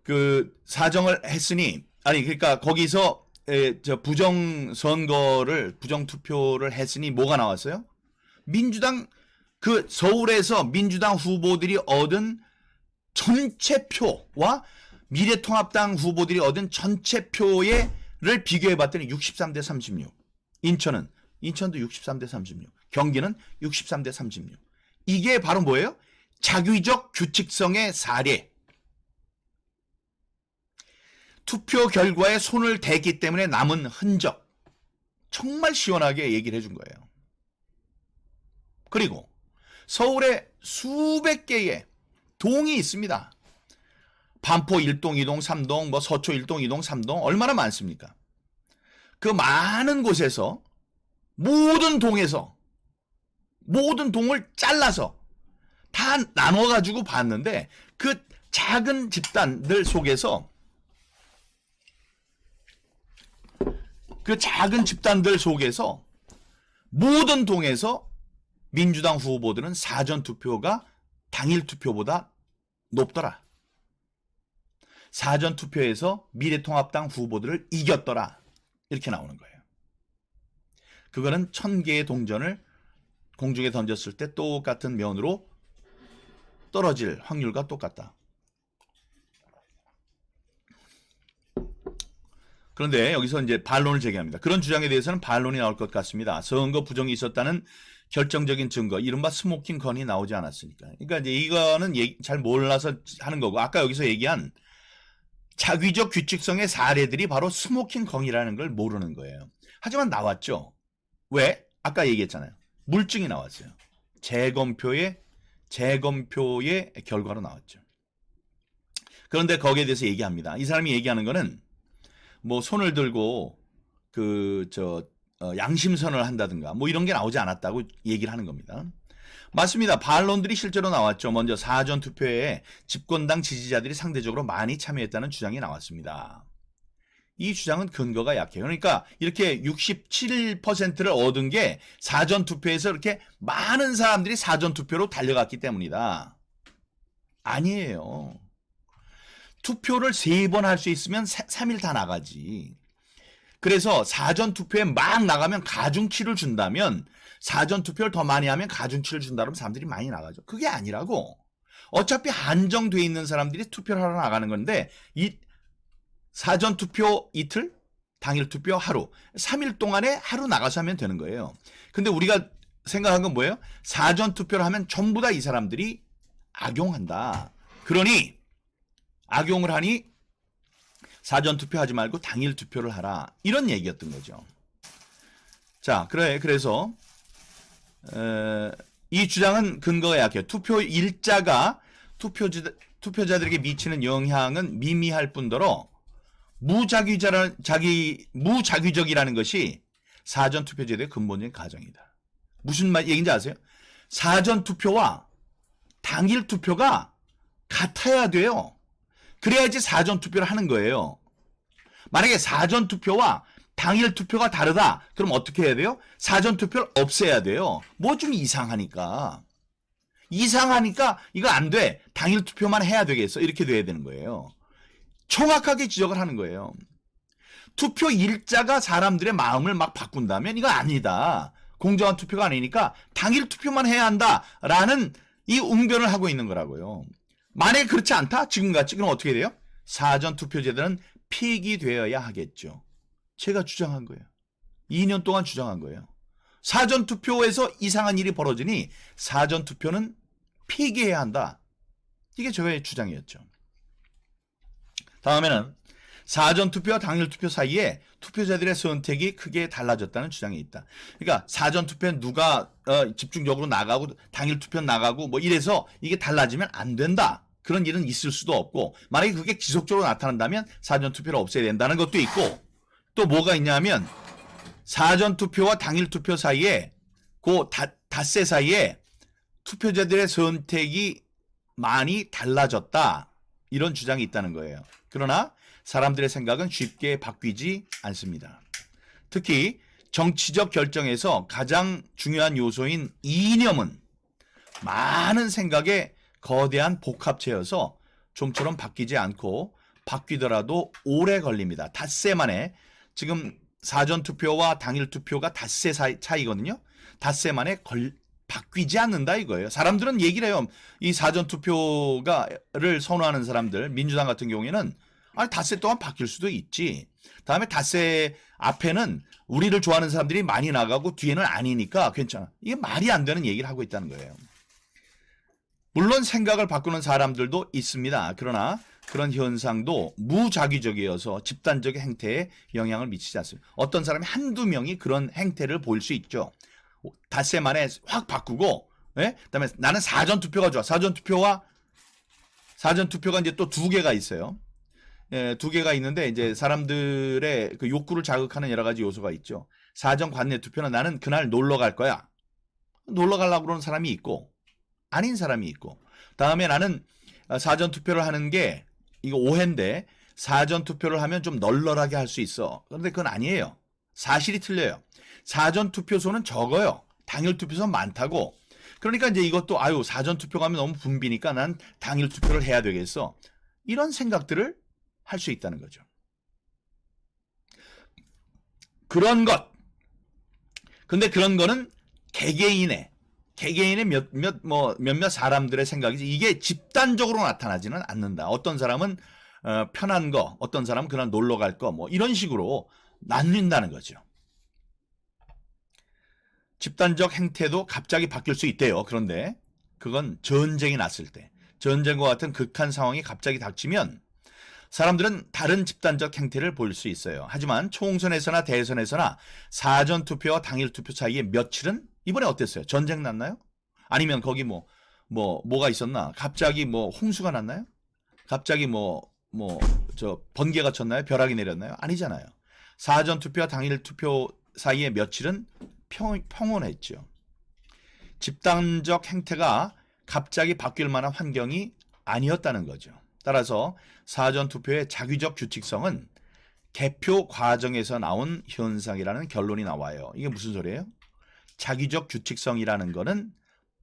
그 사정을 했으니 아니 그러니까 거기서 저 부정 선거를 부정 투표를 했으니 뭐가 나왔어요? 민주당 그 서울에서 민주당 후보들이 얻은 전체 표와 미래통합당 후보들이 얻은 전체 표를 비교해 봤더니 63대 36. 인천도 63대 36. 경기는 63대 36. 이게 바로 뭐예요? 자기적 규칙성의 사례. 투표 결과에 손을 댔기 때문에 남은 흔적. 정말 시원하게 얘기를 해준 거예요. 그리고 서울에 수백 개의 동이 있습니다. 반포 1동, 2동, 3동, 뭐 서초 1동, 2동, 3동 얼마나 많습니까? 그 많은 곳에서 모든 동에서 모든 동을 잘라서 다 나눠가지고 봤는데 그 작은 집단들 속에서 모든 동에서 민주당 후보들은 사전투표가 당일투표보다 높더라. 사전투표에서 미래통합당 후보들을 이겼더라. 이렇게 나오는 거예요. 그거는 1000개의 동전을 공중에 던졌을 때 똑같은 면으로 떨어질 확률과 똑같다. 그런데 여기서 이제 반론을 제기합니다. 그런 주장에 대해서는 반론이 나올 것 같습니다. 선거 부정이 있었다는 결정적인 증거, 이른바 스모킹 건이 나오지 않았으니까. 그러니까 이제 이거는 잘 몰라서 하는 거고, 아까 여기서 얘기한 자기적 규칙성의 사례들이 바로 스모킹 건이라는 걸 모르는 거예요. 하지만 나왔죠. 왜? 아까 얘기했잖아요. 물증이 나왔어요. 재검표의 결과로 나왔죠. 그런데 거기에 대해서 얘기합니다. 이 사람이 얘기하는 거는 뭐 손을 들고 양심선언을 한다든가 뭐 이런 게 나오지 않았다고 얘기를 하는 겁니다. 맞습니다. 반론들이 실제로 나왔죠. 먼저 사전투표에 집권당 지지자들이 상대적으로 많이 참여했다는 주장이 나왔습니다. 이 주장은 근거가 약해요. 그러니까 이렇게 67%를 얻은 게 사전투표에서 이렇게 많은 사람들이 사전투표로 달려갔기 때문이다. 아니에요. 투표를 3번 할 수 있으면 3일 다 나가지. 그래서 사전투표에 막 나가면 가중치를 준다면 사전투표를 더 많이 하면 가중치를 준다 그러면 사람들이 많이 나가죠. 그게 아니라고. 어차피 한정돼 있는 사람들이 투표를 하러 나가는 건데 이 사전투표 이틀, 당일투표 하루, 3일 동안에 하루 나가서 하면 되는 거예요. 근데 우리가 생각한 건 뭐예요? 사전투표를 하면 전부 다 이 사람들이 악용한다. 그러니 악용을 하니 사전투표 하지 말고 당일투표를 하라. 이런 얘기였던 거죠. 자, 그래서 이 주장은 근거가 약해요. 투표 일자가 투표자들에게 미치는 영향은 미미할 뿐더러 무자기적이라는 것이 사전투표제도의 근본적인 가정이다. 무슨 얘기인지 아세요? 사전투표와 당일투표가 같아야 돼요. 그래야지 사전투표를 하는 거예요. 만약에 사전투표와 당일투표가 다르다. 그럼 어떻게 해야 돼요? 사전투표를 없애야 돼요. 뭐 좀 이상하니까 이거 안 돼. 당일투표만 해야 되겠어. 이렇게 돼야 되는 거예요. 정확하게 지적을 하는 거예요. 투표 일자가 사람들의 마음을 막 바꾼다면 이거 아니다. 공정한 투표가 아니니까 당일투표만 해야 한다라는 이 웅변을 하고 있는 거라고요. 만약에 그렇지 않다? 지금같이 그럼 어떻게 돼요? 사전투표제도는 폐기되어야 하겠죠. 제가 주장한 거예요. 2년 동안 주장한 거예요. 사전투표에서 이상한 일이 벌어지니 사전투표는 폐기해야 한다. 이게 저의 주장이었죠. 다음에는 사전투표와 당일투표 사이에 투표자들의 선택이 크게 달라졌다는 주장이 있다. 그러니까 사전투표는 누가 집중적으로 나가고 당일투표는 나가고 뭐 이래서 이게 달라지면 안 된다. 그런 일은 있을 수도 없고 만약에 그게 지속적으로 나타난다면 사전투표를 없애야 된다는 것도 있고 또 뭐가 있냐면 사전투표와 당일투표 사이에 그 닷새 사이에 투표자들의 선택이 많이 달라졌다. 이런 주장이 있다는 거예요. 그러나 사람들의 생각은 쉽게 바뀌지 않습니다. 특히 정치적 결정에서 가장 중요한 요소인 이념은 많은 생각의 거대한 복합체여서 좀처럼 바뀌지 않고 바뀌더라도 오래 걸립니다. 닷새 만에. 지금 사전투표와 당일투표가 닷새 차이거든요. 닷새 만에 바뀌지 않는다 이거예요. 사람들은 얘기를 해요. 이 사전투표를 선호하는 사람들, 민주당 같은 경우에는 아니 닷새 동안 바뀔 수도 있지. 다음에 닷새 앞에는 우리를 좋아하는 사람들이 많이 나가고 뒤에는 아니니까 괜찮아. 이게 말이 안 되는 얘기를 하고 있다는 거예요. 물론 생각을 바꾸는 사람들도 있습니다. 그러나 그런 현상도 무작위적이어서 집단적 행태에 영향을 미치지 않습니다. 어떤 사람이 한두 명이 그런 행태를 보일 수 있죠. 닷새 만에 확 바꾸고, 예? 그다음에 나는 사전투표가 좋아. 사전투표가 이제 또 두 개가 있어요. 예, 두 개가 있는데 이제 사람들의 그 욕구를 자극하는 여러 가지 요소가 있죠. 사전 관내 투표는 나는 그날 놀러 갈 거야. 놀러 가려고 그러는 사람이 있고 아닌 사람이 있고. 다음에 나는 사전 투표를 하는 게 이거 오해인데 사전 투표를 하면 좀 널널하게 할 수 있어. 그런데 그건 아니에요. 사실이 틀려요. 사전 투표소는 적어요. 당일 투표소 많다고. 그러니까 이제 이것도 아유 사전 투표 가면 너무 붐비니까 난 당일 투표를 해야 되겠어. 이런 생각들을 할 수 있다는 거죠. 그런 것. 근데 그런 거는 개개인의 몇몇 사람들의 생각이지 이게 집단적으로 나타나지는 않는다. 어떤 사람은 편한 거, 어떤 사람은 그냥 놀러 갈 거, 뭐 이런 식으로 나뉜다는 거죠. 집단적 행태도 갑자기 바뀔 수 있대요. 그런데 그건 전쟁이 났을 때, 전쟁과 같은 극한 상황이 갑자기 닥치면 사람들은 다른 집단적 행태를 보일 수 있어요. 하지만 총선에서나 대선에서나 사전투표와 당일투표 사이에 며칠은 이번에 어땠어요? 전쟁 났나요? 아니면 거기 뭐가 있었나? 갑자기 뭐 홍수가 났나요? 갑자기 번개가 쳤나요? 벼락이 내렸나요? 아니잖아요. 사전투표와 당일투표 사이에 며칠은 평온했죠. 집단적 행태가 갑자기 바뀔 만한 환경이 아니었다는 거죠. 따라서 사전투표의 자기적 규칙성은 개표 과정에서 나온 현상이라는 결론이 나와요. 이게 무슨 소리예요? 자기적 규칙성이라는 거는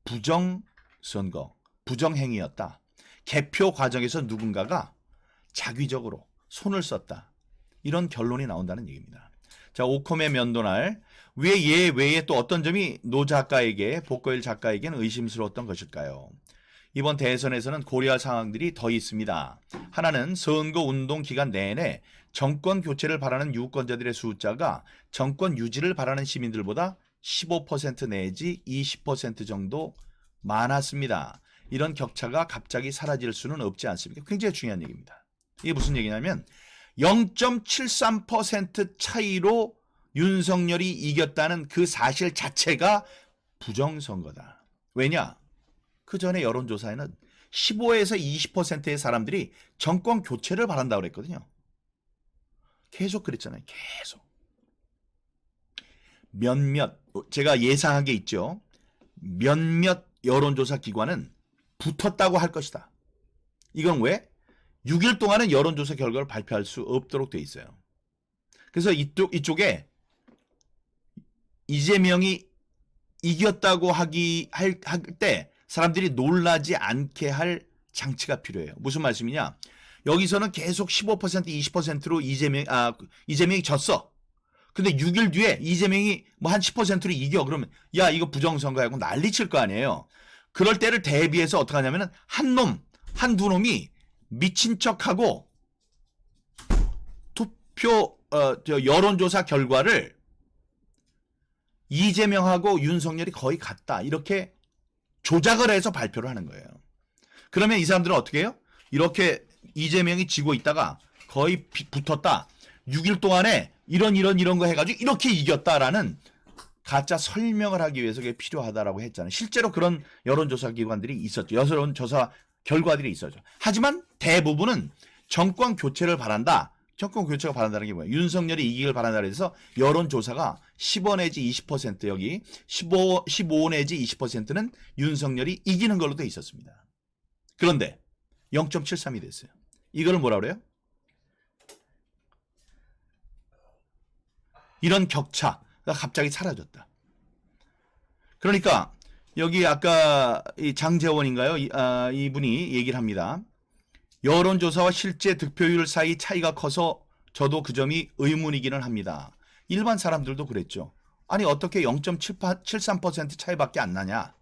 부정선거, 부정행위였다. 개표 과정에서 누군가가 자기적으로 손을 썼다. 이런 결론이 나온다는 얘기입니다. 자, 오컴의 면도날. 왜 얘 외에 또 어떤 점이 노 작가에게, 복거일 작가에게는 의심스러웠던 것일까요? 이번 대선에서는 고려할 상황들이 더 있습니다. 하나는 선거운동 기간 내내 정권 교체를 바라는 유권자들의 숫자가 정권 유지를 바라는 시민들보다 15% 내지 20% 정도 많았습니다. 이런 격차가 갑자기 사라질 수는 없지 않습니까? 굉장히 중요한 얘기입니다. 이게 무슨 얘기냐면 0.73% 차이로 윤석열이 이겼다는 그 사실 자체가 부정선거다. 왜냐? 그 전에 여론조사에는 15에서 20%의 사람들이 정권 교체를 바란다고 그랬거든요. 계속 그랬잖아요. 계속. 제가 예상한 게 있죠. 몇몇 여론조사 기관은 붙었다고 할 것이다. 이건 왜? 6일 동안은 여론조사 결과를 발표할 수 없도록 돼 있어요. 그래서 이쪽에 이재명이 이겼다고 할 때 사람들이 놀라지 않게 할 장치가 필요해요. 무슨 말씀이냐? 여기서는 계속 15%, 20%로 이재명이 졌어. 근데 6일 뒤에 이재명이 뭐 한 10%로 이겨. 그러면 야 이거 부정선거하고 난리칠 거 아니에요. 그럴 때를 대비해서 어떻게 하냐면은 한두 놈이 미친 척하고 여론조사 결과를 이재명하고 윤석열이 거의 같다. 이렇게 조작을 해서 발표를 하는 거예요. 그러면 이 사람들은 어떻게 해요? 이렇게 이재명이 지고 있다가 거의 붙었다. 6일 동안에 이런 거 해가지고 이렇게 이겼다라는 가짜 설명을 하기 위해서 그게 필요하다라고 했잖아요. 실제로 그런 여론조사 기관들이 있었죠. 여론조사 결과들이 있었죠. 하지만 대부분은 정권 교체를 바란다. 정권 교체가 바란다는 게 뭐예요? 윤석열이 이기길 바란다 그래서 여론조사가 15 내지 20% 여기 15 내지 20%는 윤석열이 이기는 걸로 돼 있었습니다. 그런데 0.73이 됐어요. 이거를 뭐라 그래요? 이런 격차가 갑자기 사라졌다. 그러니까 여기 아까 이 장재원인가요? 이분이 얘기를 합니다. 여론조사와 실제 득표율 사이 차이가 커서 저도 그 점이 의문이기는 합니다. 일반 사람들도 그랬죠. 아니 어떻게 0.73% 차이밖에 안 나냐.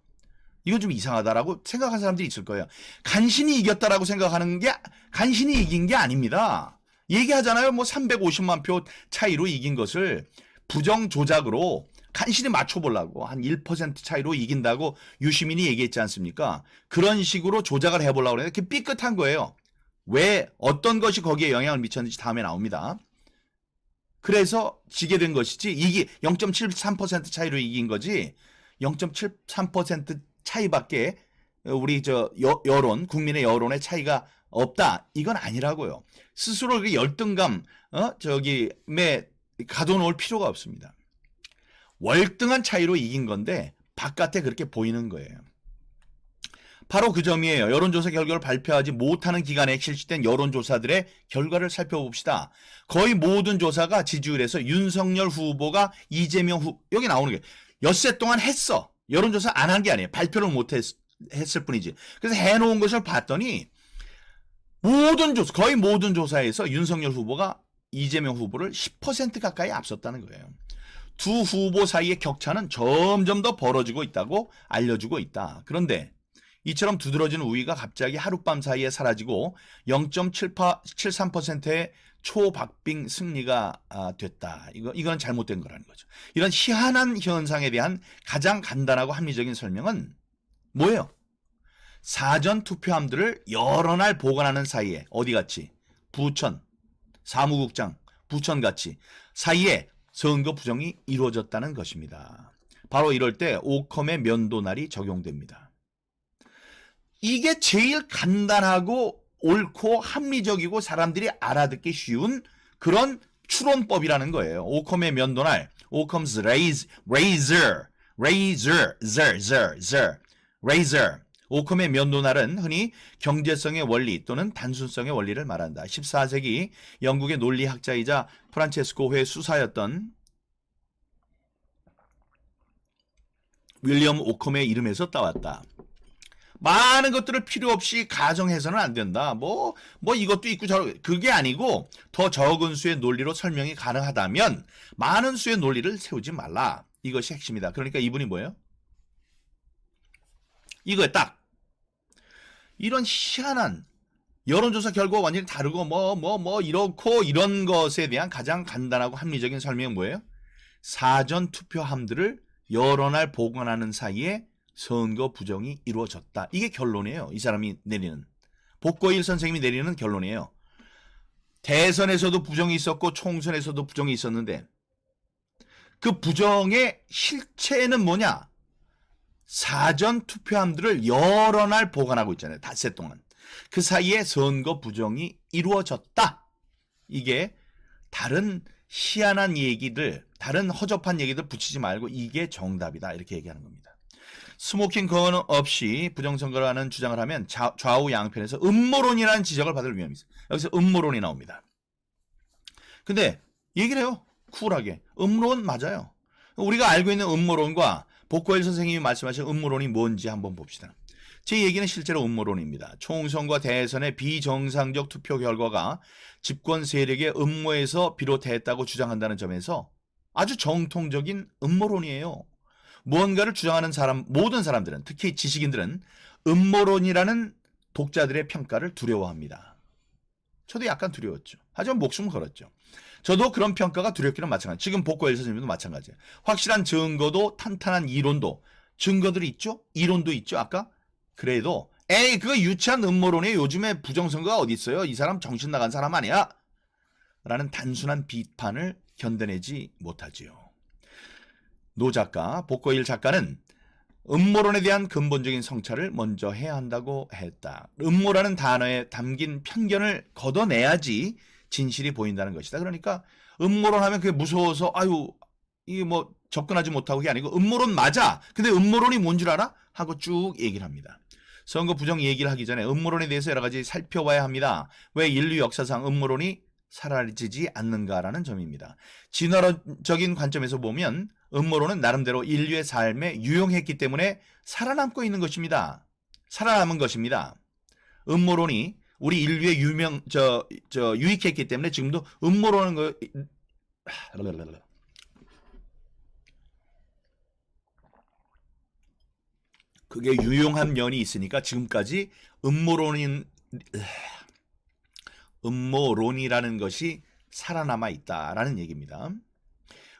이건 좀 이상하다라고 생각하는 사람들이 있을 거예요. 간신히 이겼다라고 생각하는 게 간신히 이긴 게 아닙니다. 얘기하잖아요. 뭐 350만 표 차이로 이긴 것을 부정 조작으로 간신히 맞춰보려고 한 1% 차이로 이긴다고 유시민이 얘기했지 않습니까? 그런 식으로 조작을 해보려고 그래요. 그게 삐끗한 거예요. 왜 어떤 것이 거기에 영향을 미쳤는지 다음에 나옵니다. 그래서 지게 된 것이지 이게 0.73% 차이로 이긴 거지 0.73% 차이밖에 우리 여론 국민의 여론의 차이가 없다 이건 아니라고요. 스스로 그 열등감 저기에 가둬놓을 필요가 없습니다. 월등한 차이로 이긴 건데 바깥에 그렇게 보이는 거예요. 바로 그 점이에요. 여론조사 결과를 발표하지 못하는 기간에 실시된 여론조사들의 결과를 살펴봅시다. 거의 모든 조사가 지지율에서 윤석열 후보가 이재명 여기 나오는 게 엿새 동안 했어. 여론조사 안 한 게 아니에요. 발표를 못 했을 뿐이지. 그래서 해놓은 것을 봤더니 거의 모든 조사에서 윤석열 후보가 이재명 후보를 10% 가까이 앞섰다는 거예요. 두 후보 사이의 격차는 점점 더 벌어지고 있다고 알려주고 있다. 그런데 이처럼 두드러진 우위가 갑자기 하룻밤 사이에 사라지고 0.73%의 초박빙 승리가 됐다. 이건 잘못된 거라는 거죠. 이런 희한한 현상에 대한 가장 간단하고 합리적인 설명은 뭐예요? 사전 투표함들을 여러 날 보관하는 사이에 어디같이 부천, 사무국장, 부천같이 사이에 선거 부정이 이루어졌다는 것입니다. 바로 이럴 때 오컴의 면도날이 적용됩니다. 이게 제일 간단하고 옳고 합리적이고 사람들이 알아듣기 쉬운 그런 추론법이라는 거예요. 오컴의 면도날, 오컴's razor. 오컴의 면도날은 흔히 경제성의 원리 또는 단순성의 원리를 말한다. 14세기 영국의 논리학자이자 프란체스코회 수사였던 윌리엄 오컴의 이름에서 따왔다. 많은 것들을 필요 없이 가정해서는 안 된다. 뭐 이것도 있고 그게 아니고 더 적은 수의 논리로 설명이 가능하다면 많은 수의 논리를 세우지 말라. 이것이 핵심이다. 그러니까 이분이 뭐예요? 이거에 딱 이런 희한한 여론조사 결과와 완전히 다르고 이렇고 이런 것에 대한 가장 간단하고 합리적인 설명은 뭐예요? 사전 투표함들을 여러 날 보관하는 사이에 선거 부정이 이루어졌다. 이게 결론이에요. 이 사람이 내리는. 복거일 선생님이 내리는 결론이에요. 대선에서도 부정이 있었고 총선에서도 부정이 있었는데 그 부정의 실체는 뭐냐? 사전 투표함들을 여러 날 보관하고 있잖아요. 닷새 동안. 그 사이에 선거 부정이 이루어졌다. 이게 다른 희한한 얘기들, 다른 허접한 얘기들 붙이지 말고 이게 정답이다. 이렇게 얘기하는 겁니다. 스모킹 건 없이 부정선거라는 주장을 하면 좌우 양편에서 음모론이라는 지적을 받을 위험이 있어요. 여기서 음모론이 나옵니다. 근데 얘기를 해요. 쿨하게. 음모론 맞아요. 우리가 알고 있는 음모론과 복거일 선생님이 말씀하신 음모론이 뭔지 한번 봅시다. 제 얘기는 실제로 음모론입니다. 총선과 대선의 비정상적 투표 결과가 집권 세력의 음모에서 비롯했다고 주장한다는 점에서 아주 정통적인 음모론이에요. 무언가를 주장하는 모든 사람들은, 특히 지식인들은 음모론이라는 독자들의 평가를 두려워합니다. 저도 약간 두려웠죠. 하지만 목숨을 걸었죠. 저도 그런 평가가 두렵기는 마찬가지. 지금 복거일 선생님도 마찬가지예요. 확실한 증거도 탄탄한 이론도 증거들이 있죠. 이론도 있죠. 아까 그래도 그거 유치한 음모론에 요즘에 부정선거가 어디 있어요? 이 사람 정신 나간 사람 아니야? 라는 단순한 비판을 견뎌내지 못하지요. 노 작가, 복거일 작가는 음모론에 대한 근본적인 성찰을 먼저 해야 한다고 했다. 음모라는 단어에 담긴 편견을 걷어내야지 진실이 보인다는 것이다. 그러니까 음모론 하면 그게 무서워서 이게 접근하지 못하고 그게 아니고 음모론 맞아. 근데 음모론이 뭔 줄 알아? 하고 쭉 얘기를 합니다. 선거 부정 얘기를 하기 전에 음모론에 대해서 여러 가지 살펴봐야 합니다. 왜 인류 역사상 음모론이 사라지지 않는가라는 점입니다. 진화론적인 관점에서 보면 음모론은 나름대로 인류의 삶에 유용했기 때문에 살아남고 있는 것입니다. 살아남은 것입니다. 음모론이 우리 인류의 유익했기 때문에 지금도 음모론은 그게 유용한 면이 있으니까 지금까지 음모론이라는 것이 살아남아 있다라는 얘기입니다.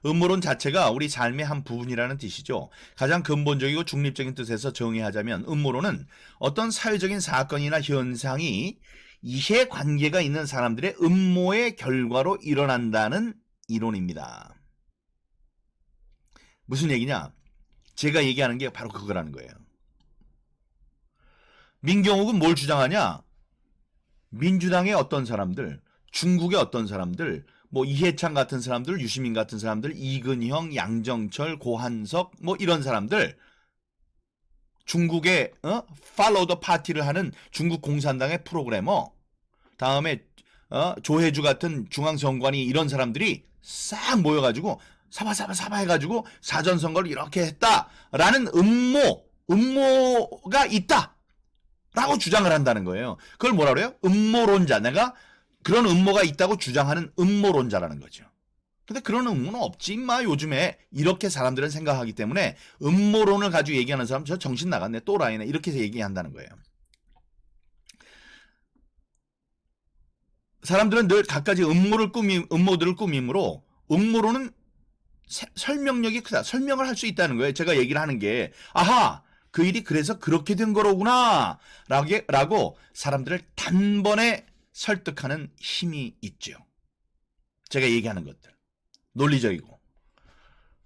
음모론 자체가 우리 삶의 한 부분이라는 뜻이죠. 가장 근본적이고 중립적인 뜻에서 정의하자면 음모론은 어떤 사회적인 사건이나 현상이 이해관계가 있는 사람들의 음모의 결과로 일어난다는 이론입니다. 무슨 얘기냐? 제가 얘기하는 게 바로 그거라는 거예요. 민경욱은 뭘 주장하냐? 민주당의 어떤 사람들, 중국의 어떤 사람들, 뭐 이해찬 같은 사람들, 유시민 같은 사람들, 이근형, 양정철, 고한석 뭐 이런 사람들, 중국의 팔로우 더 파티를 하는 중국 공산당의 프로그래머, 다음에 조혜주 같은 중앙선관위 이런 사람들이 싹 모여가지고 사바 해가지고 사전선거를 이렇게 했다라는 음모가 있다라고 주장을 한다는 거예요. 그걸 뭐라 그래요? 음모론자. 내가 그런 음모가 있다고 주장하는 음모론자라는 거죠. 근데 그런 음모는 없지 임마 요즘에 이렇게 사람들은 생각하기 때문에 음모론을 가지고 얘기하는 사람 저 정신 나갔네 또라이네 이렇게 해서 얘기한다는 거예요. 사람들은 늘 갖가지 음모들을 꾸밈으로 음모론은 설명력이 크다. 설명을 할 수 있다는 거예요. 제가 얘기를 하는 게 아하 그 일이 그래서 그렇게 된 거로구나 라고 사람들을 단번에 설득하는 힘이 있죠. 제가 얘기하는 것들. 논리적이고.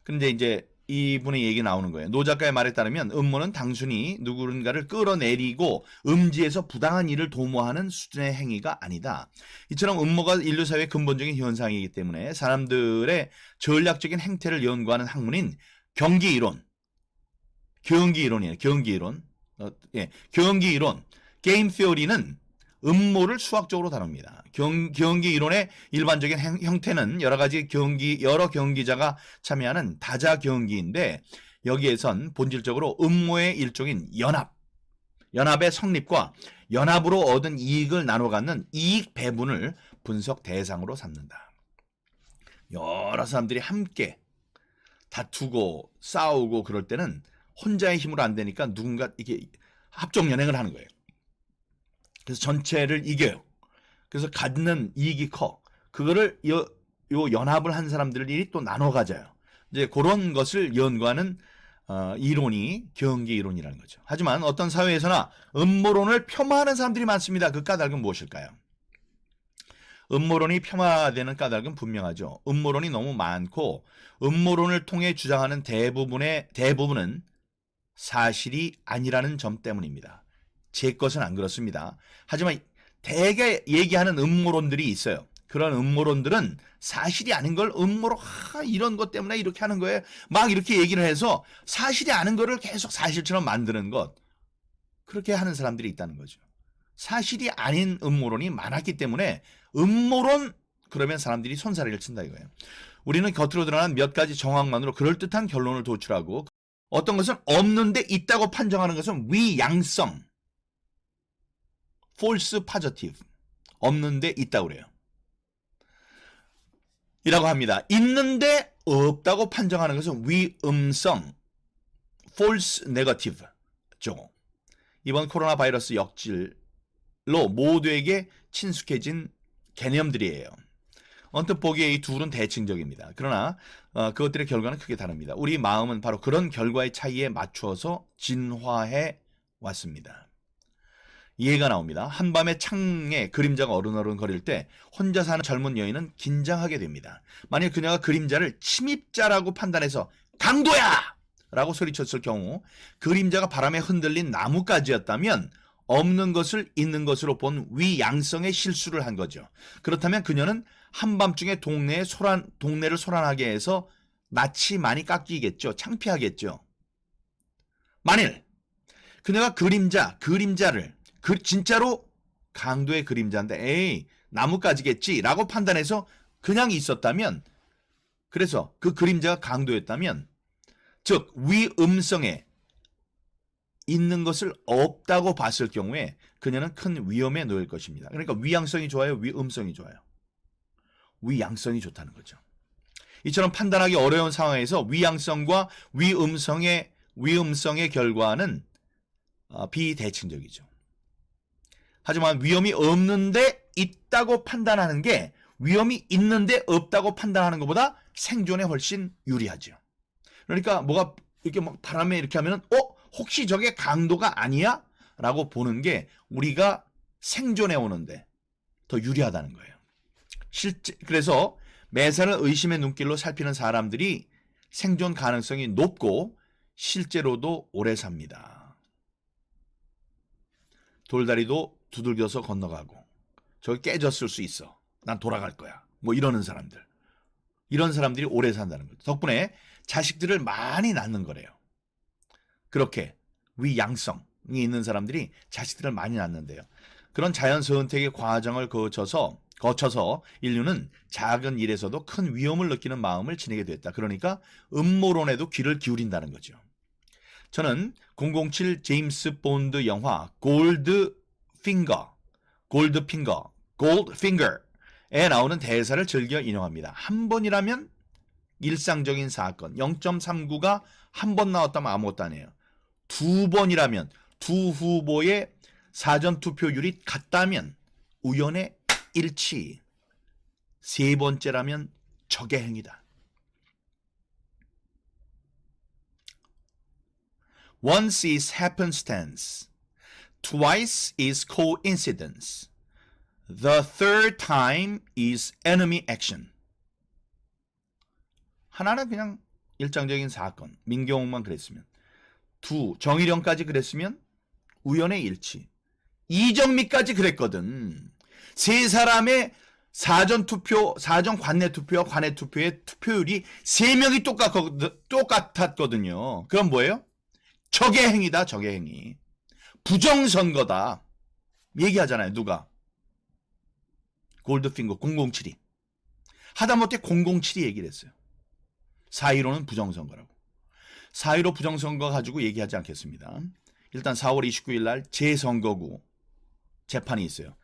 근데 이제 이분의 얘기 나오는 거예요. 노 작가의 말에 따르면 음모는 단순히 누군가를 끌어내리고 음지에서 부당한 일을 도모하는 수준의 행위가 아니다. 이처럼 음모가 인류 사회의 근본적인 현상이기 때문에 사람들의 전략적인 행태를 연구하는 학문인 경기이론이에요. 경기이론. 게임 시어리는 음모를 수학적으로 다룹니다. 경기 이론의 일반적인 형태는 여러 경기자가 참여하는 다자 경기인데 여기에선 본질적으로 음모의 일종인 연합의 성립과 연합으로 얻은 이익을 나눠 갖는 이익 배분을 분석 대상으로 삼는다. 여러 사람들이 함께 다투고 싸우고 그럴 때는 혼자의 힘으로 안 되니까 누군가 이게 합종 연행을 하는 거예요. 그래서 전체를 이겨요. 그래서 갖는 이익이 커. 그거를 요 연합을 한 사람들이 또 나눠 가져요. 이제 그런 것을 연구하는 이론이 경기 이론이라는 거죠. 하지만 어떤 사회에서나 음모론을 폄하하는 사람들이 많습니다. 그 까닭은 무엇일까요? 음모론이 폄하되는 까닭은 분명하죠. 음모론이 너무 많고 음모론을 통해 주장하는 대부분은 사실이 아니라는 점 때문입니다. 제 것은 안 그렇습니다. 하지만 대개 얘기하는 음모론들이 있어요. 그런 음모론들은 사실이 아닌 걸 음모로 이런 것 때문에 이렇게 하는 거예요. 막 이렇게 얘기를 해서 사실이 아닌 거를 계속 사실처럼 만드는 것. 그렇게 하는 사람들이 있다는 거죠. 사실이 아닌 음모론이 많았기 때문에 음모론 그러면 사람들이 손사래를 친다 이거예요. 우리는 겉으로 드러난 몇 가지 정황만으로 그럴듯한 결론을 도출하고 어떤 것은 없는데 있다고 판정하는 것은 위양성. false positive. 없는데 있다고 그래요. 이라고 합니다. 있는데 없다고 판정하는 것은 위음성. false negative죠. 이번 코로나 바이러스 역질로 모두에게 친숙해진 개념들이에요. 언뜻 보기에 이 둘은 대칭적입니다. 그러나 그것들의 결과는 크게 다릅니다. 우리 마음은 바로 그런 결과의 차이에 맞추어서 진화해 왔습니다. 이해가 나옵니다. 한밤에 창에 그림자가 어른어른 거릴 때 혼자 사는 젊은 여인은 긴장하게 됩니다. 만약 그녀가 그림자를 침입자라고 판단해서 강도야! 라고 소리쳤을 경우 그림자가 바람에 흔들린 나뭇가지였다면 없는 것을 있는 것으로 본 위양성의 실수를 한 거죠. 그렇다면 그녀는 한밤중에 동네를 소란하게 해서 낯이 많이 깎이겠죠. 창피하겠죠. 만일 그녀가 그림자를 진짜로 강도의 그림자인데 에이 나뭇가지겠지 라고 판단해서 그냥 있었다면 그래서 그 그림자가 강도였다면 즉 위음성의 있는 것을 없다고 봤을 경우에 그녀는 큰 위험에 놓일 것입니다. 그러니까 위양성이 좋아요, 위음성이 좋아요? 위양성이 좋다는 거죠. 이처럼 판단하기 어려운 상황에서 위양성과 위음성의 결과는 비대칭적이죠. 하지만 위험이 없는데 있다고 판단하는 게 위험이 있는데 없다고 판단하는 것보다 생존에 훨씬 유리하죠. 그러니까 뭐가 이렇게 막 바람에 이렇게 하면은 혹시 저게 강도가 아니야? 라고 보는 게 우리가 생존해 오는데 더 유리하다는 거예요. 그래서 매사를 의심의 눈길로 살피는 사람들이 생존 가능성이 높고 실제로도 오래 삽니다. 돌다리도 두들겨서 건너가고 저기 깨졌을 수 있어. 난 돌아갈 거야. 뭐 이러는 사람들. 이런 사람들이 오래 산다는 거죠. 덕분에 자식들을 많이 낳는 거래요. 그렇게 위양성이 있는 사람들이 자식들을 많이 낳는데요. 그런 자연 선택의 과정을 거쳐서 인류는 작은 일에서도 큰 위험을 느끼는 마음을 지니게 됐다. 그러니까 음모론에도 귀를 기울인다는 거죠. 저는 007 제임스 본드 영화 골드핑거에 나오는 대사를 즐겨 인용합니다. 한 번이라면 일상적인 사건, 0.39가 한 번 나왔다면 아무것도 아니에요. 두 번이라면 두 후보의 사전투표율이 같다면 우연의 일치, 세 번째라면 적의 행위다. Once is happenstance, twice is coincidence, the third time is enemy action. 하나는 그냥 일상적인 사건, 민경욱만 그랬으면, 정일영까지 그랬으면 우연의 일치, 이정미까지 그랬거든. 세 사람의 사전 관내 투표와 관내 투표의 투표율이 세 명이 똑같았거든요. 그럼 뭐예요? 적의 행위다, 적의 행위. 부정선거다. 얘기하잖아요, 누가? 골드핑거 007이. 하다못해 007이 얘기를 했어요. 4.15는 부정선거라고. 4.15 부정선거 가지고 얘기하지 않겠습니다. 일단 4월 29일 날 재선거구 재판이 있어요.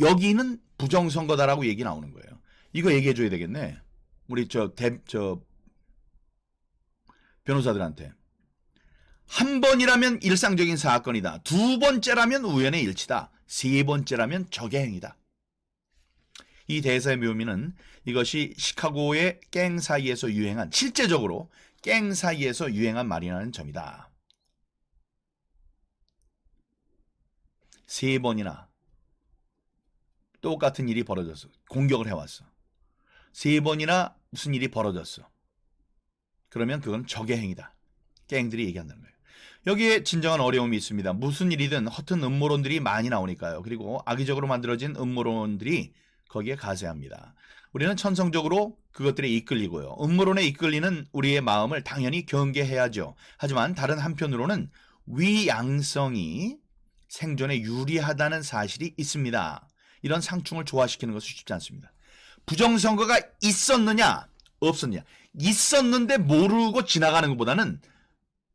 여기는 부정선거다라고 얘기 나오는 거예요. 이거 얘기해줘야 되겠네. 우리 변호사들한테. 한 번이라면 일상적인 사건이다. 두 번째라면 우연의 일치다. 세 번째라면 적의 행위다. 이 대사의 묘미는 이것이 시카고의 갱 사이에서 유행한, 실제적으로 갱 사이에서 유행한 말이라는 점이다. 세 번이나 똑같은 일이 벌어졌어. 공격을 해왔어. 세 번이나 무슨 일이 벌어졌어. 그러면 그건 적의 행위다. 갱들이 얘기한다는 거예요. 여기에 진정한 어려움이 있습니다. 무슨 일이든 허튼 음모론들이 많이 나오니까요. 그리고 악의적으로 만들어진 음모론들이 거기에 가세합니다. 우리는 천성적으로 그것들에 이끌리고요. 음모론에 이끌리는 우리의 마음을 당연히 경계해야죠. 하지만 다른 한편으로는 위양성이 생존에 유리하다는 사실이 있습니다. 이런 상충을 조화시키는 것은 쉽지 않습니다. 부정선거가 있었느냐 없었느냐, 있었는데 모르고 지나가는 것보다는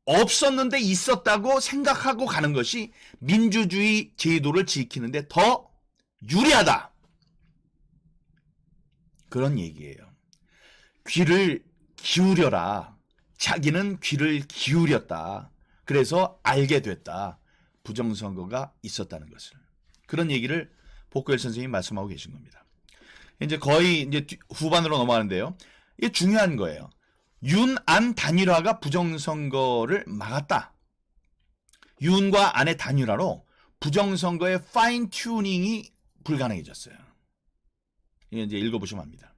없었는데 있었다고 생각하고 가는 것이 민주주의 제도를 지키는데 더 유리하다. 그런 얘기예요. 귀를 기울여라. 자기는 귀를 기울였다. 그래서 알게 됐다. 부정선거가 있었다는 것을. 그런 얘기를 복구엘 선생님이 말씀하고 계신 겁니다. 이제 거의 이제 후반으로 넘어가는데요. 이게 중요한 거예요. 윤안 단일화가 부정선거를 막았다. 윤과 안의 단일화로 부정선거의 파인 튜닝이 불가능해졌어요. 이제 읽어보시면 합니다.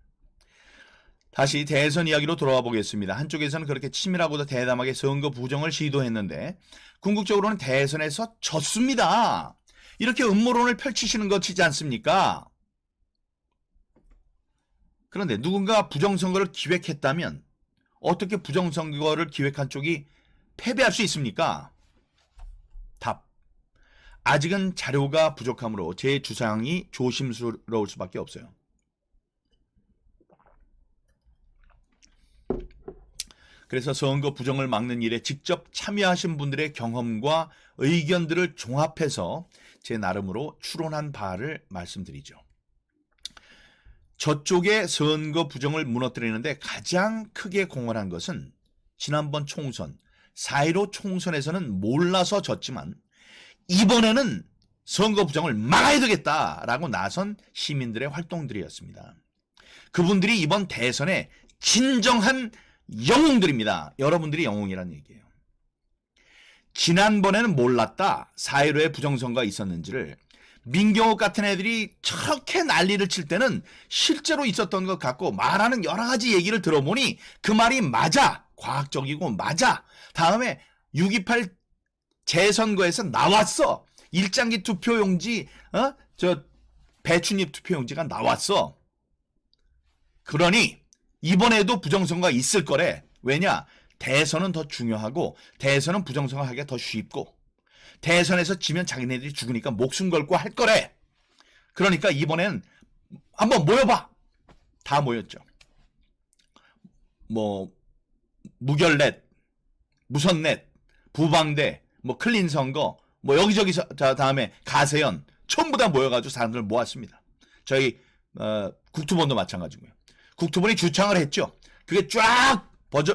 다시 대선 이야기로 돌아와 보겠습니다. 한쪽에서는 그렇게 치밀하고도 대담하게 선거 부정을 시도했는데 궁극적으로는 대선에서 졌습니다. 이렇게 음모론을 펼치시는 것이지 않습니까? 그런데 누군가 부정선거를 기획했다면 어떻게 부정선거를 기획한 쪽이 패배할 수 있습니까? 답. 아직은 자료가 부족하므로 제 주장이 조심스러울 수밖에 없어요. 그래서 선거 부정을 막는 일에 직접 참여하신 분들의 경험과 의견들을 종합해서 제 나름으로 추론한 바를 말씀드리죠. 저쪽의 선거 부정을 무너뜨리는데 가장 크게 공헌한 것은 지난번 총선, 4.15 총선에서는 몰라서 졌지만 이번에는 선거 부정을 막아야 되겠다라고 나선 시민들의 활동들이었습니다. 그분들이 이번 대선에 진정한 영웅들입니다. 여러분들이 영웅이란 얘기예요. 지난번에는 몰랐다. 4.15에 부정선거가 있었는지를. 민경욱 같은 애들이 저렇게 난리를 칠 때는 실제로 있었던 것 같고 말하는 여러 가지 얘기를 들어보니 그 말이 맞아. 과학적이고 맞아. 다음에 6.28 재선거에서 나왔어. 일장기 투표용지, 배춧잎 투표용지가 나왔어. 그러니 이번에도 부정선거가 있을 거래. 왜냐? 대선은 더 중요하고 대선은 부정선거 하기가 더 쉽고 대선에서 지면 자기네들이 죽으니까 목숨 걸고 할 거래. 그러니까 이번엔 한번 모여봐. 다 모였죠. 뭐 무결넷, 무선넷, 부방대, 뭐 클린선거, 뭐 여기저기서 다음에 가세연 전부 다 모여가지고 사람들 모았습니다. 저희 국토본도 마찬가지고요. 국토본이 주창을 했죠. 그게 쫙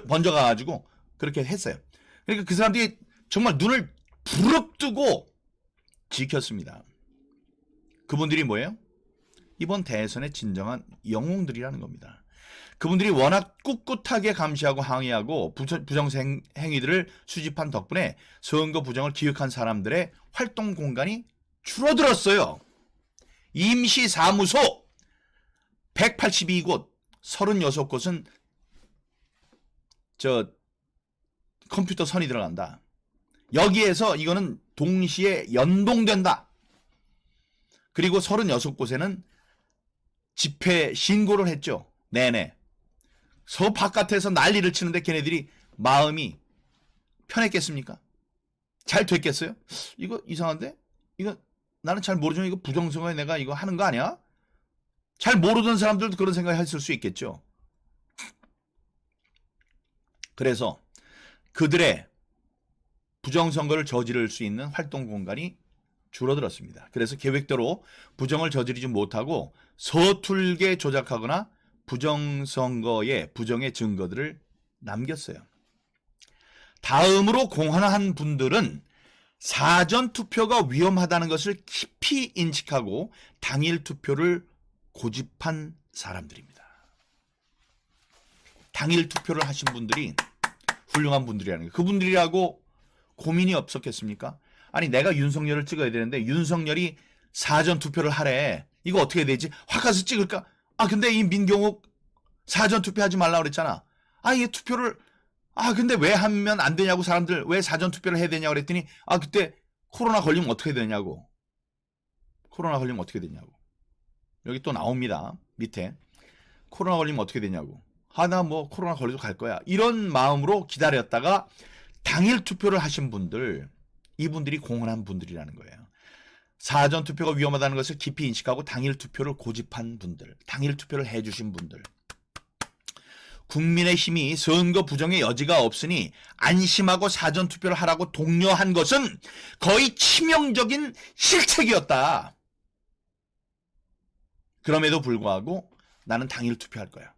번져가가지고 그렇게 했어요. 그러니까 그 사람들이 정말 눈을 부릅뜨고 지켰습니다. 그분들이 뭐예요? 이번 대선의 진정한 영웅들이라는 겁니다. 그분들이 워낙 꿋꿋하게 감시하고 항의하고 부정 행위들을 수집한 덕분에 선거 부정을 기획한 사람들의 활동 공간이 줄어들었어요. 임시사무소 182곳 36곳은 컴퓨터 선이 들어간다. 여기에서 이거는 동시에 연동된다. 그리고 36곳에는 집회 신고를 했죠. 네네. 서 바깥에서 난리를 치는데 걔네들이 마음이 편했겠습니까? 잘 됐겠어요? 이거 이상한데? 이거 나는 잘 모르지만 이거 부정선거에 내가 이거 하는 거 아니야? 잘 모르던 사람들도 그런 생각을 했을 수 있겠죠. 그래서 그들의 부정선거를 저지를 수 있는 활동 공간이 줄어들었습니다. 그래서 계획대로 부정을 저지르지 못하고 서툴게 조작하거나 부정선거의 부정의 증거들을 남겼어요. 다음으로 공헌한 분들은 사전투표가 위험하다는 것을 깊이 인식하고 당일 투표를 고집한 사람들입니다. 당일 투표를 하신 분들이 훌륭한 분들이라는 거예요. 그분들이라고 고민이 없었겠습니까? 아니 내가 윤석열을 찍어야 되는데 윤석열이 사전투표를 하래. 이거 어떻게 되지? 확 가서 찍을까? 아 근데 이 민경욱 사전투표하지 말라고 그랬잖아. 아 얘 투표를 근데 왜 하면 안 되냐고 사람들 왜 사전투표를 해야 되냐고 그랬더니 그때 코로나 걸리면 어떻게 되냐고. 코로나 걸리면 어떻게 되냐고. 여기 또 나옵니다. 밑에. 코로나 걸리면 어떻게 되냐고. 나 뭐 코로나 걸려도 갈 거야. 이런 마음으로 기다렸다가 당일 투표를 하신 분들, 이분들이 공헌한 분들이라는 거예요. 사전 투표가 위험하다는 것을 깊이 인식하고 당일 투표를 고집한 분들, 당일 투표를 해주신 분들. 국민의힘이 선거 부정의 여지가 없으니 안심하고 사전 투표를 하라고 독려한 것은 거의 치명적인 실책이었다. 그럼에도 불구하고 나는 당일 투표할 거야.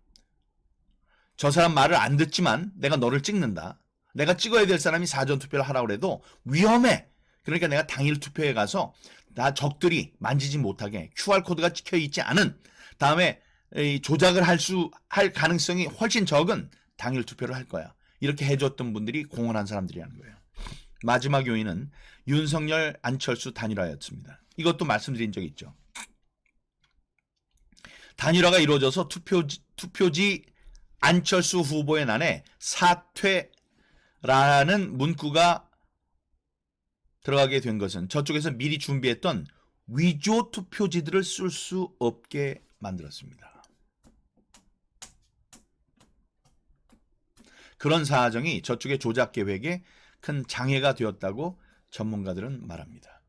저 사람 말을 안 듣지만 내가 너를 찍는다. 내가 찍어야 될 사람이 사전 투표를 하라고 해도 위험해. 그러니까 내가 당일 투표에 가서 나 적들이 만지지 못하게 QR코드가 찍혀 있지 않은 다음에 조작을 할 가능성이 훨씬 적은 당일 투표를 할 거야. 이렇게 해줬던 분들이 공헌한 사람들이라는 거예요. 마지막 요인은 윤석열, 안철수 단일화였습니다. 이것도 말씀드린 적이 있죠. 단일화가 이루어져서 투표지 안철수 후보의 난에 사퇴라는 문구가 들어가게 된 것은 저쪽에서 미리 준비했던 위조 투표지들을 쓸 수 없게 만들었습니다. 그런 사정이 저쪽의 조작 계획에 큰 장애가 되었다고 전문가들은 말합니다.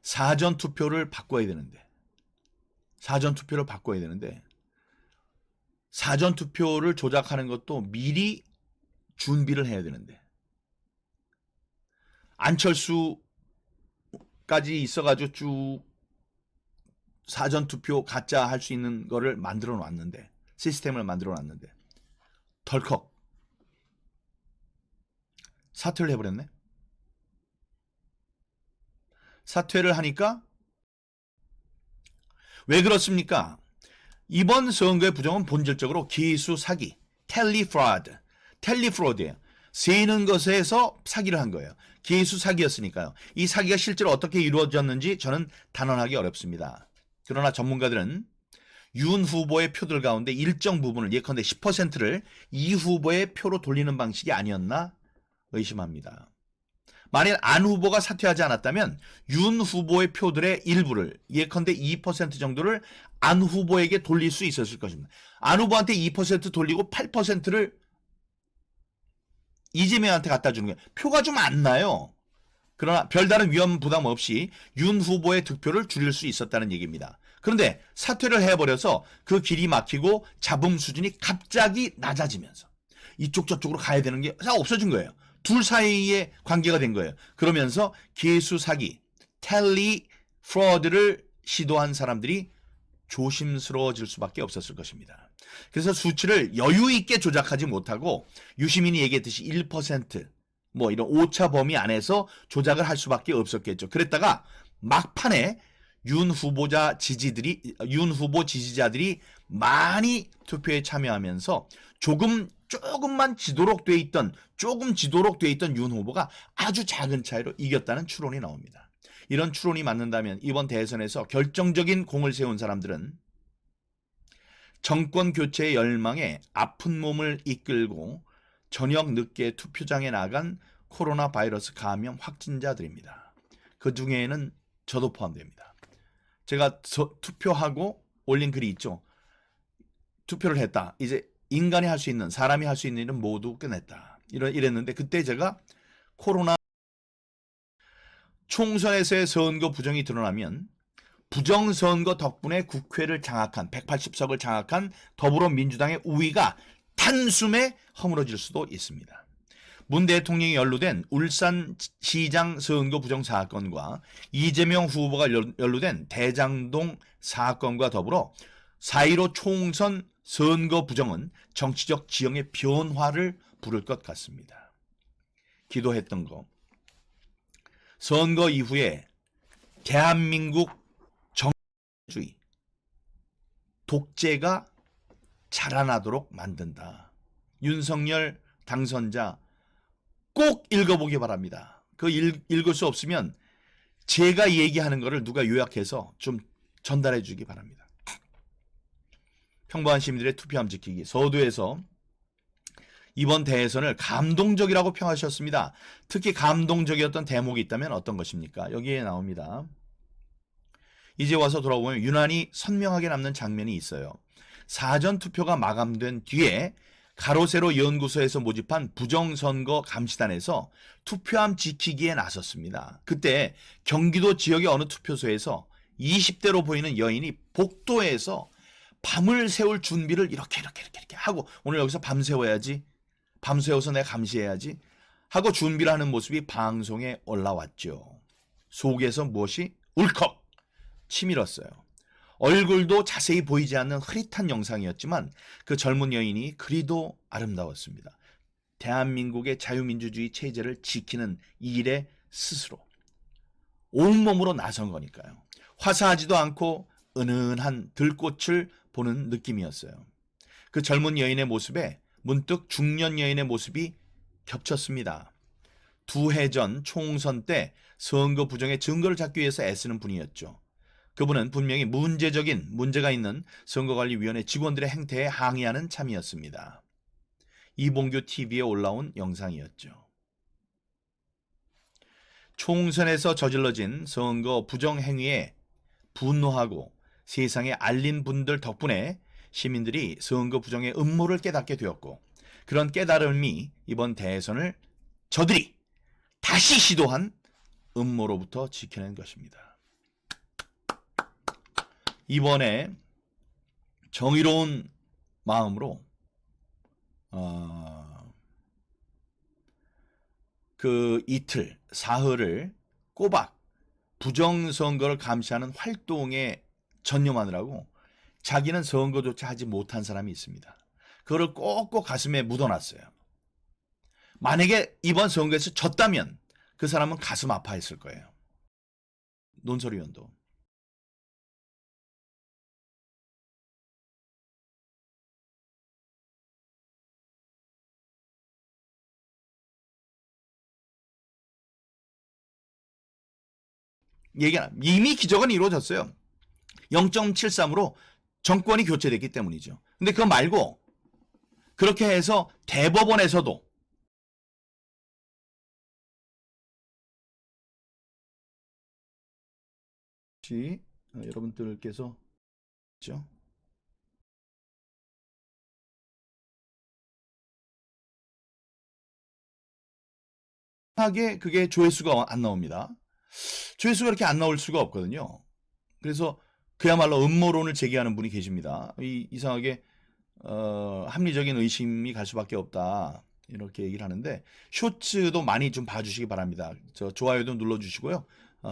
사전 투표를 바꿔야 되는데 사전투표를 조작하는 것도 미리 준비를 해야 되는데 안철수까지 있어가지고 쭉 사전투표 가짜 할 수 있는 거를 만들어 놨는데 시스템을 만들어 놨는데 덜컥 사퇴를 해버렸네. 사퇴를 하니까 왜 그렇습니까? 이번 선거의 부정은 본질적으로 기수 사기, 텔리프로드예요. 세는 것에서 사기를 한 거예요. 기수 사기였으니까요. 이 사기가 실제로 어떻게 이루어졌는지 저는 단언하기 어렵습니다. 그러나 전문가들은 윤 후보의 표들 가운데 일정 부분을 예컨대 10%를 이 후보의 표로 돌리는 방식이 아니었나 의심합니다. 만일 안 후보가 사퇴하지 않았다면 윤 후보의 표들의 일부를 예컨대 2% 정도를 안 후보에게 돌릴 수 있었을 것입니다. 안 후보한테 2% 돌리고 8%를 이재명한테 갖다 주는 거예요. 표가 좀 안 나요. 그러나 별다른 위험 부담 없이 윤 후보의 득표를 줄일 수 있었다는 얘기입니다. 그런데 사퇴를 해버려서 그 길이 막히고 잡음 수준이 갑자기 낮아지면서 이쪽 저쪽으로 가야 되는 게 없어진 거예요. 둘 사이의 관계가 된 거예요. 그러면서 개수 사기, 텔리 프로드를 시도한 사람들이 조심스러워질 수밖에 없었을 것입니다. 그래서 수치를 여유 있게 조작하지 못하고 유시민이 얘기했듯이 1% 뭐 이런 오차 범위 안에서 조작을 할 수밖에 없었겠죠. 그랬다가 막판에 윤 후보 지지자들이 많이 투표에 참여하면서 조금 지도록 돼 있던 윤 후보가 아주 작은 차이로 이겼다는 추론이 나옵니다. 이런 추론이 맞는다면 이번 대선에서 결정적인 공을 세운 사람들은 정권 교체의 열망에 아픈 몸을 이끌고 저녁 늦게 투표장에 나간 코로나 바이러스 감염 확진자들입니다. 그 중에는 저도 포함됩니다. 제가 투표하고 올린 글이 있죠. 투표를 했다. 이제 인간이 할 수 있는, 사람이 할 수 있는 일은 모두 끝냈다. 이랬는데 그때 제가 코로나 총선에서의 선거 부정이 드러나면 부정선거 덕분에 국회를 장악한 180석을 장악한 더불어민주당의 우위가 단숨에 허물어질 수도 있습니다. 문 대통령이 연루된 울산시장 선거 부정 사건과 이재명 후보가 연루된 대장동 사건과 더불어 4.15 총선 선거 부정은 정치적 지형의 변화를 부를 것 같습니다. 기도했던 거. 선거 이후에 대한민국 정주의, 독재가 자라나도록 만든다. 윤석열 당선자 꼭 읽어보기 바랍니다. 읽을 수 없으면 제가 얘기하는 거를 누가 요약해서 좀 전달해 주기 바랍니다. 평범한 시민들의 투표함 지키기. 서두에서 이번 대선을 감동적이라고 평하셨습니다. 특히 감동적이었던 대목이 있다면 어떤 것입니까? 여기에 나옵니다. 이제 와서 돌아보면 유난히 선명하게 남는 장면이 있어요. 사전투표가 마감된 뒤에 가로세로 연구소에서 모집한 부정선거 감시단에서 투표함 지키기에 나섰습니다. 그때 경기도 지역의 어느 투표소에서 20대로 보이는 여인이 복도에서 밤을 새울 준비를 이렇게 하고 오늘 여기서 밤새워야지, 밤새워서 내가 감시해야지 하고 준비를 하는 모습이 방송에 올라왔죠. 속에서 무엇이 울컥 치밀었어요. 얼굴도 자세히 보이지 않는 흐릿한 영상이었지만 그 젊은 여인이 그리도 아름다웠습니다. 대한민국의 자유민주주의 체제를 지키는 이 일에 스스로 온몸으로 나선 거니까요. 화사하지도 않고 은은한 들꽃을 보는 느낌이었어요. 그 젊은 여인의 모습에 문득 중년 여인의 모습이 겹쳤습니다. 2해 전 총선 때 선거 부정의 증거를 찾기 위해서 애쓰는 분이었죠. 그분은 분명히 문제가 있는 선거관리위원회 직원들의 행태에 항의하는 참이었습니다. 이봉규 TV에 올라온 영상이었죠. 총선에서 저질러진 선거 부정 행위에 분노하고 세상에 알린 분들 덕분에 시민들이 선거 부정의 음모를 깨닫게 되었고 그런 깨달음이 이번 대선을 저들이 다시 시도한 음모로부터 지켜낸 것입니다. 이번에 정의로운 마음으로 그 이틀 사흘을 꼬박 부정선거를 감시하는 활동에 전념하느라고 자기는 선거조차 하지 못한 사람이 있습니다. 그거를 꼭꼭 가슴에 묻어놨어요. 만약에 이번 선거에서 졌다면 그 사람은 가슴 아파했을 거예요. 논설위원도. 이미 기적은 이루어졌어요. 0.73으로 정권이 교체됐기 때문이죠. 근데 그거 말고 그렇게 해서 대법원에서도 여러분들께서 있죠. 하게 그게 조회수가 안 나옵니다. 조회수가 이렇게 안 나올 수가 없거든요. 그래서 그야말로 음모론을 제기하는 분이 계십니다. 이상하게 합리적인 의심이 갈 수밖에 없다. 이렇게 얘기를 하는데 쇼츠도 많이 좀 봐주시기 바랍니다. 좋아요도 눌러주시고요.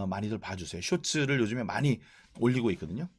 많이들 봐주세요. 쇼츠를 요즘에 많이 올리고 있거든요.